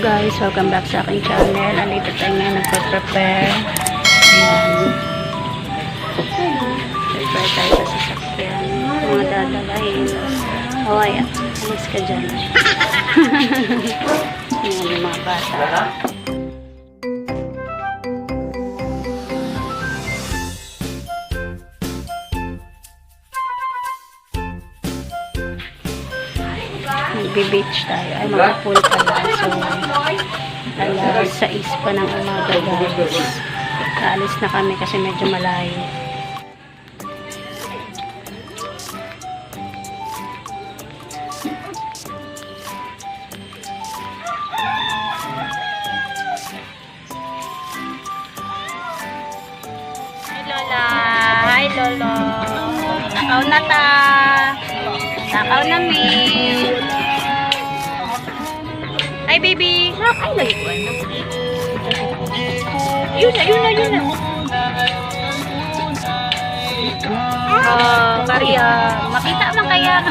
Guys, welcome back sa aking channel. Andito tayo ngayon nagpa-prepare. Prepare tayo sa sasakyan. Mga dadalahin. O ayan, alis ka dyan. Ayan yung mga bata. Magbe-beach tayo. Ay, mag-pool pala. So, alas 6 pa ng umaga guys. Naalis na kami kasi medyo malayo. Hi Lola! Hi Lolo! Takaw na ta! Takaw na mi! Hi, baby! Ay, nagkuhan na. Yun na. Oh, Maria. Makita man kaya.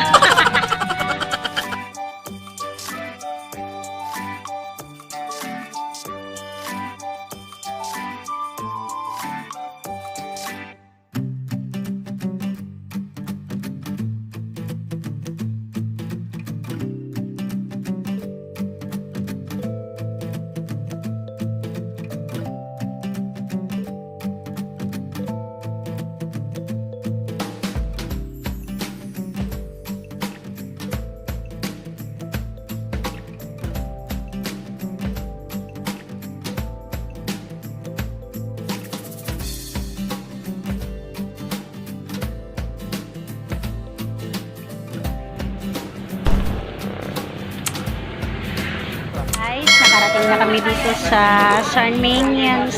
Nakarating na kami dito sa Sarnimian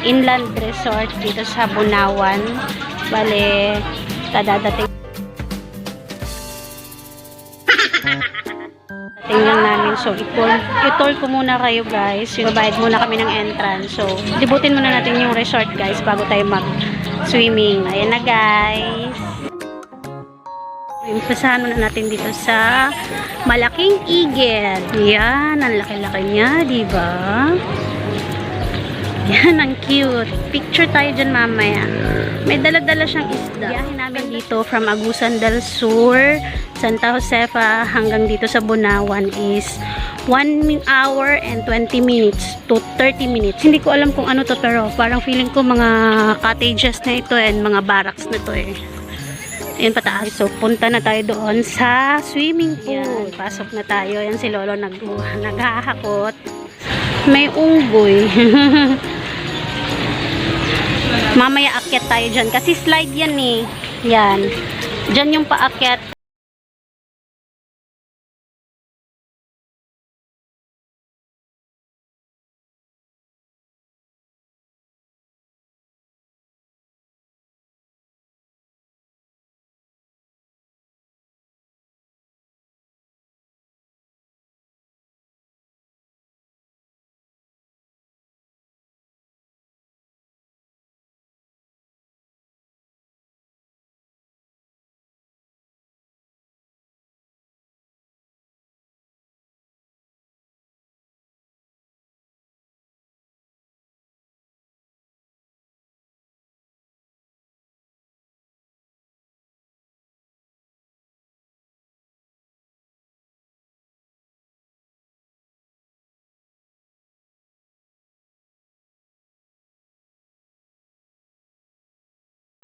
Inland Resort dito sa Bunawan. Bale, kadadating lang namin. So, i-tour ko muna kayo guys. Ibabayad muna kami ng entrance. So, libutin muna natin yung resort guys bago tayo mag-swimming. Ayan na guys. Umpisahan muna natin dito sa Malaking Igel. Yan, ang laki-laki niya, diba? Yan, ang cute. Picture tayo dyan mamaya. May dala-dala siyang isda. Biyahin namin dito from Agusan del Sur, Santa Josefa, hanggang dito sa Bunawan is 1 hour and 20 minutes to 30 minutes. Hindi ko alam kung ano to, pero parang feeling ko mga cottages na ito and mga barracks na to eh. Ayan pataas. So, punta na tayo doon sa swimming pool. Yan, pasok na tayo. Ayan si Lolo naghahakot. May unggoy. Mamaya akyat tayo dyan. Kasi slide yan eh. Yan. Dyan yung paakyat.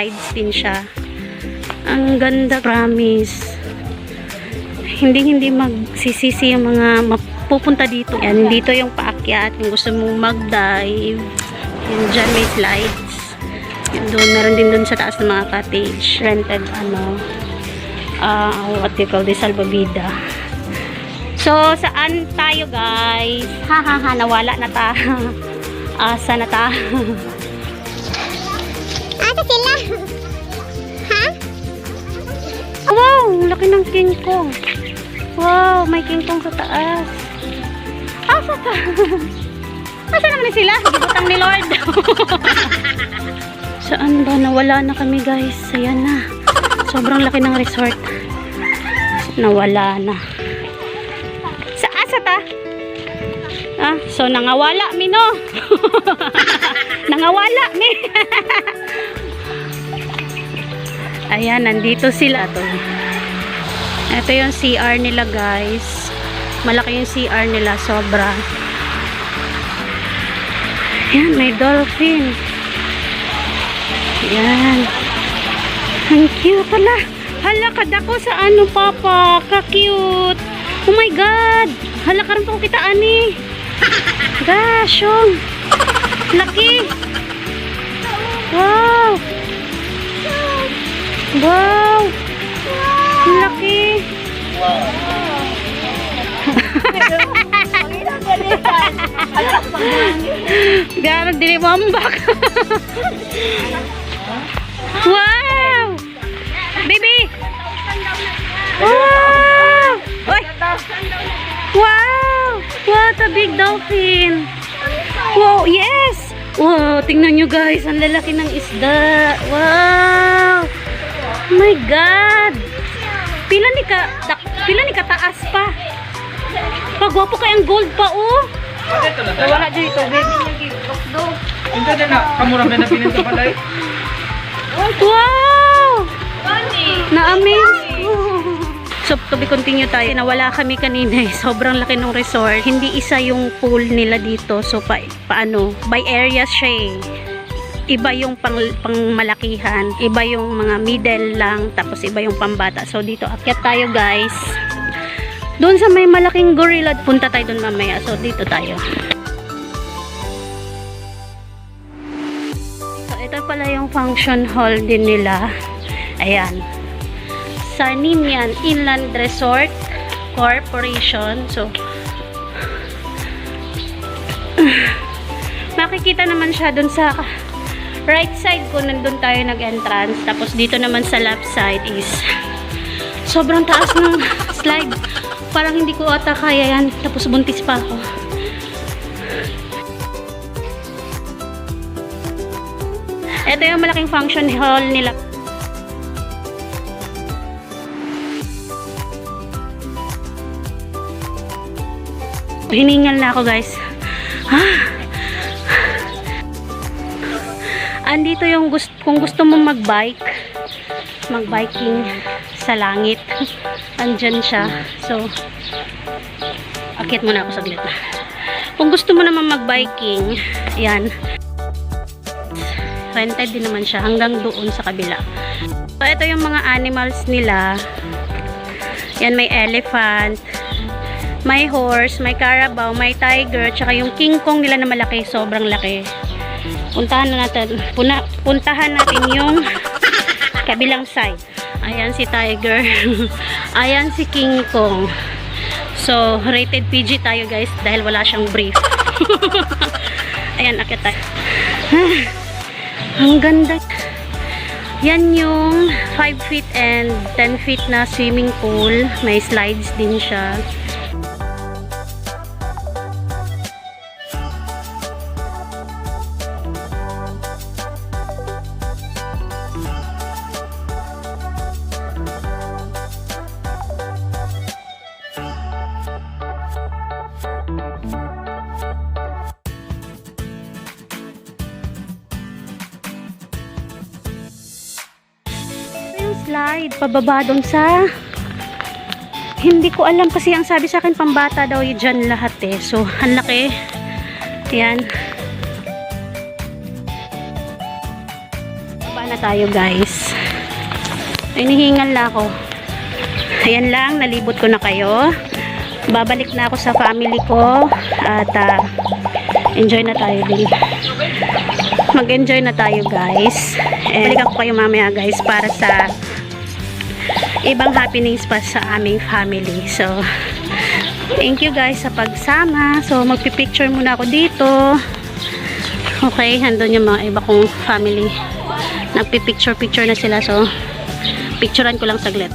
Slides din siya. Ang ganda, promise. Hindi magsisisi yung mga mapupunta dito. Yan, dito yung paakyat. Kung gusto mong mag-dive. Yan, dyan may slides. Yan, doon, meron din doon sa taas ng mga cottage. Rented, what do you call this, salvavida. So, saan tayo, guys? Nawala na ta. Asa na ta. Sila. Ha? Wow, laki ng King Kong. Wow, may King Kong sa taas. Asa ka? Asa naman sila? Gibutang ni Lord. Saan ba? Nawala na kami guys. Ayan na. Sobrang laki ng resort. Nawala na. sa ta? Ah, so nangawala mi no. Nangawala mi. Ayan, nandito sila to. Ito yung CR nila, guys. Malaki yung CR nila, sobra. Ayan, may dolphin. Ayan. Ang cute pala. Hala, kadako sa ano, papa. Ka-cute. Oh my God. Hala, karon pa ko kitaan eh. Gosh, yung. Laki. Wow. Wow. Laki. Gano'n dili mo ambak. Wow. Baby. Wow. Oy. Wow. What a big dolphin. Wow, yes. Wow, tingnan nyo guys, ang lalaki ng isda. Wow. Oh my God. Pila ni ka taas pa. Pagwapo kayang gold pa oh. Wala dito, baby. Hindi na kamura na pininto pala eh. Wow. Na-amaze. So, to be continue tayo. Nawala kami kanina eh. Sobrang laki ng resort. Hindi isa yung pool nila dito. So, paano? By areas siya eh. Iba yung pang malakihan. Iba yung mga middle lang. Tapos iba yung pambata. So, dito akyat tayo guys. Doon sa may malaking gorilla. Punta tayo doon mamaya. So, dito tayo. So, ito pala yung function hall din nila. Ayan. Sarnian Inland Resort Corporation. So, makikita naman siya dun sa right side ko. Nandun tayo nag-entrance. Tapos dito naman sa left side is sobrang taas ng slide. Parang hindi ko ata kaya yan. Tapos buntis pa ako. Ito yung malaking function hall nila. Hiningal na ako guys. Andito yung kung gusto mo mag-biking sa langit. Andyan siya. So, akit muna ako saglit. Kung gusto mo naman mag-biking, yan. Rented din naman siya hanggang doon sa kabila. So, ito yung mga animals nila. Yan, may elephant. May horse, may carabao, may tiger, tsaka yung King Kong nila na malaki, sobrang laki. Puntahan natin yung kabilang side. Ayan si tiger. Ayan si King Kong. So, rated PG tayo guys dahil wala siyang brief. Ayan, akit tayo. Ang ganda. Yan yung 5 feet and 10 feet na swimming pool. May slides din siya. Slide pababa doon sa hindi ko alam kasi ang sabi sa akin pambata daw yun dyan lahat eh. So ang laki. Ayan, baba na tayo guys. Inihingal na ako. Ayan lang, nalibot ko na kayo. Babalik na ako sa family ko at enjoy na tayo din. Mag-enjoy na tayo guys. And balikan ko kayo mamaya guys para sa ibang happenings pa sa aming family. So, thank you guys sa pagsama. So, magpipicture muna ako dito. Okay, handun yung mga iba kong family. Nagpipicture na sila. So, picturean ko lang saglit.